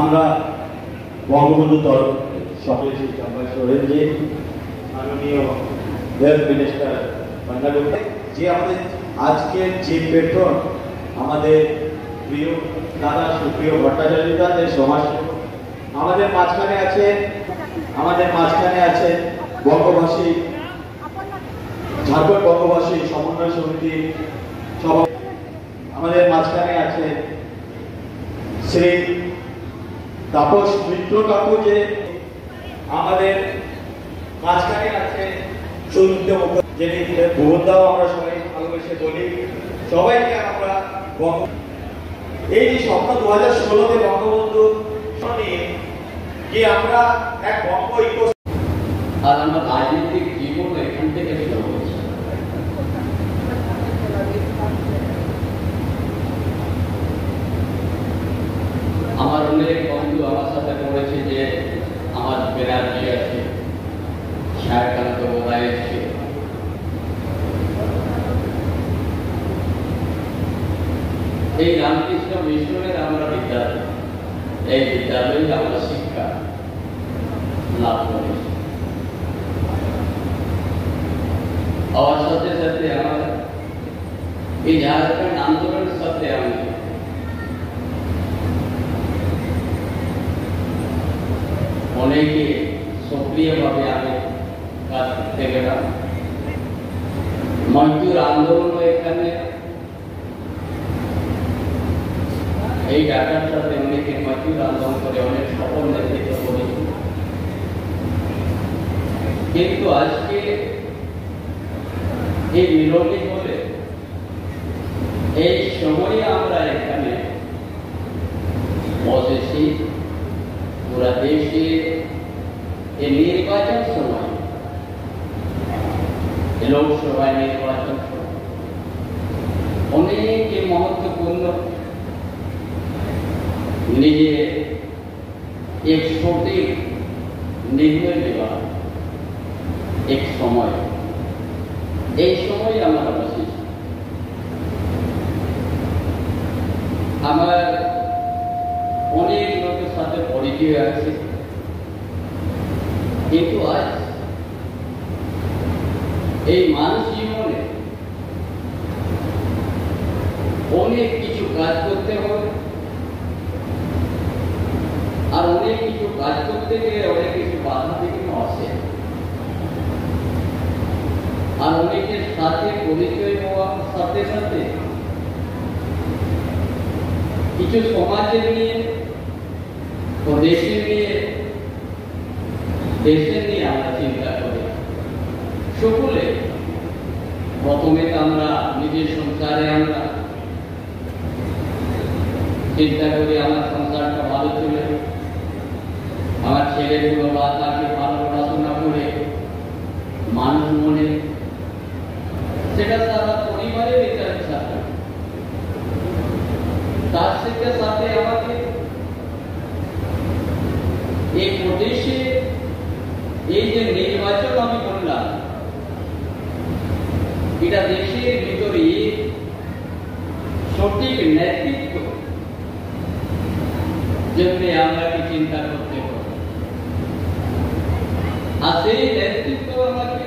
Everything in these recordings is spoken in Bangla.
আমরা বঙ্গবন্ধু তরফ সকলে শ্রী সোরেনজি, মাননীয় হেলথ মিনিস্টার বান্নাগুপ্তা, যে আমাদের আজকের যে পেট্রন আমাদের প্রিয় দাদা সুপ্রিয় ভট্টাচার্যদা, যে সমাজসেবক আমাদের মাঝখানে আছেন বঙ্গবাসী ঝাড়খণ্ড বঙ্গবাসী সমন্বয় সমিতির সভাপতি, আমাদের মাঝখানে আছে শ্রী তাপস মিত্র কাকু, যে আমাদের মাঝখানে আছে সুনীল মুখার্জি, যিনি ভুবনদাও আমরা সবাই ভালোবেসে বলি। সবাইকে আমরা এই যে স্বপ্ন 2016-তে বঙ্গবন্ধু নিয়ে যে আমরা এক বঙ্গ ইকো, আর আমরা রাজনৈতিক জীবন এখান থেকে শুরু করছি। আমার অনেক বন্ধু আমার সাথে বলেছে যে আমার ব্যানার্জি আছে, ছায়াকান্ত বোধাই আছে, এই রামকৃষ্ণ মিশনের আমরা বিদ্যালয়, এই বিদ্যালয়ে আমরা শিক্ষা লাভ করেছি। और साथे साथे हमारा ये झारखंड आंदोलन साथे আমি অনেকে সক্রিয়ভাবে আমি কাজ করতে গেলাম। মজদুর আন্দোলন এখানে এই ঢাকার সাথে অনেকে মজদুর আন্দোলন করে অনেক সফল নেতৃত্ব করেছে, কিন্তু আজকে এই বিরোধী বলে এই সময়ে আমরা এখানে বসেছি। পুরা দেশে এই নির্বাচন সময়, লোকসভা নির্বাচন অনেক মহত্বপূর্ণ নিজে এক সঠিক নির্ণয় নেওয়া এক সময়, এই সময় আমরা বসেছি। আমার অনেক লোকের সাথে পরিচয় আছে, কিন্তু আজ এই মানুষ জীবনে অনেক কিছু কাজ করতে হবে, আর অনেক কিছু কাজ করতে গেলে অনেক কিছু বাধা বিঘ্ন আসে, আর অনেকের সাথে পরিচয় হওয়ার সাথে সাথে কিছু সমাজের নিয়ে ও দেশের নিয়ে আমরা চিন্তা করি। সকলে প্রথমে তো আমরা নিজের সংসারে আমরা চিন্তা করি আমার সংসারটা ভালো চলে, আমার ছেলেগুলো বা তাকে ভালো পড়াশোনা করে মানুষ মনে, সেটা সারা পরিবারের ভিতরে থাকে। তার সাথে সাথে আমাকে এই প্রদেশে এই যে নির্বাচন আমি বললাম, এটা দেশের ভিতরে সঠিক নেতৃত্ব জন্য আমাকে চিন্তা করতে হবে, আর সেই নেতৃত্ব আমাকে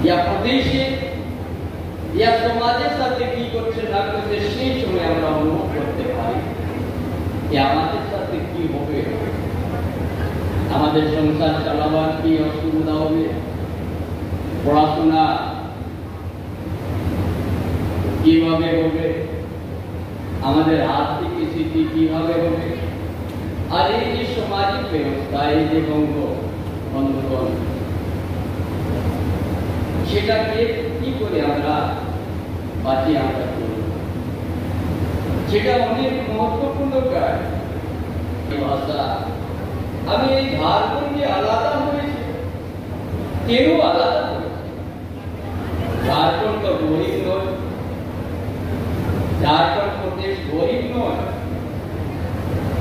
या প্রদেশে या সমাজের সাথে কি করছে না করছে সেই সময় আমরা অনুভব করতে পারি যে আমাদের সাথে কি হবে, আমাদের সংসার চালাবার কি অসুবিধা হবে, পড়াশোনা কিভাবে হবে, আমাদের আর্থিক স্থিতি কিভাবে হবে, আর এই যে সামাজিক ব্যবস্থা, এই যে বন্ধুগণ, সেটাকে কি করে আমরা বাঁচিয়ে আমরা করব, সেটা অনেক মহত্বপূর্ণ কাজ। ভাষা আমি এই ঝাড়খণ্ডে আলাদা হয়েছে, কেন আলাদা হয়েছে? ঝাড়খণ্ড তো গরিব নয়, ঝাড়খণ্ড প্রদেশ গরিব নয়,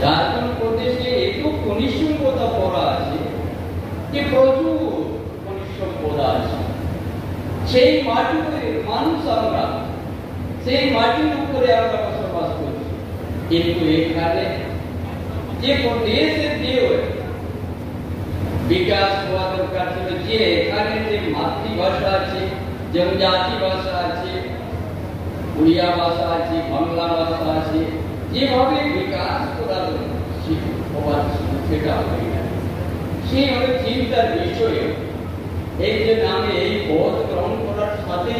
ঝাড়খণ্ড প্রদেশে এত খনিজ সম্পদ পড়া আছে যে প্রচুর খনিজ সম্পদ আছে। সেই মাটিতে মানুষ আমরা, সেই মাটির উপরে আমরা বসবাস করছি, কিন্তু এখানে যে দেশের যে বিকাশ হওয়া দরকার ছিল, যে এখানে যে মাতৃভাষা আছে, জনজাতি ভাষা আছে, উড়িয়া ভাষা আছে, বাংলা ভাষা আছে, যেভাবে বিকাশ করা হওয়ার সেটা হয় না। সেই হলো চিন্তার বিষয়ে। এই জন্য আমি এই পথ গ্রহণ করার সাথে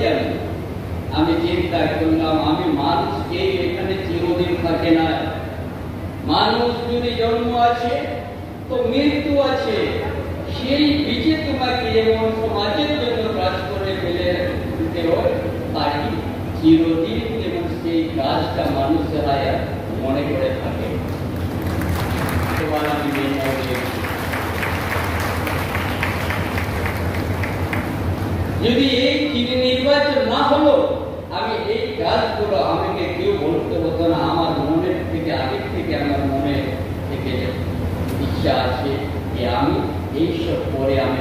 আমি চিন্তা করলাম, আমি মানুষকে এখানে চিরদিন থাকে না। মানুষ যদি জন্ম আছে তো মৃত্যু আছে। সেই বীজে তোমাকে যেমন সমাজের জন্য কাজ করে ফেলে দিতে হয়, তাই চিরদিন যেমন সেই কাজটা মানুষেরা মনে করে থাকে। এবার আমি যদি এই চিঠি নির্বাচন না হলো, আমি এই কাজগুলো আমাকে কেউ বলতে হতো না। আমার মনের থেকে আগের থেকে আমার মনে থেকে ইচ্ছা আছে যে আমি এইসব পরে আমি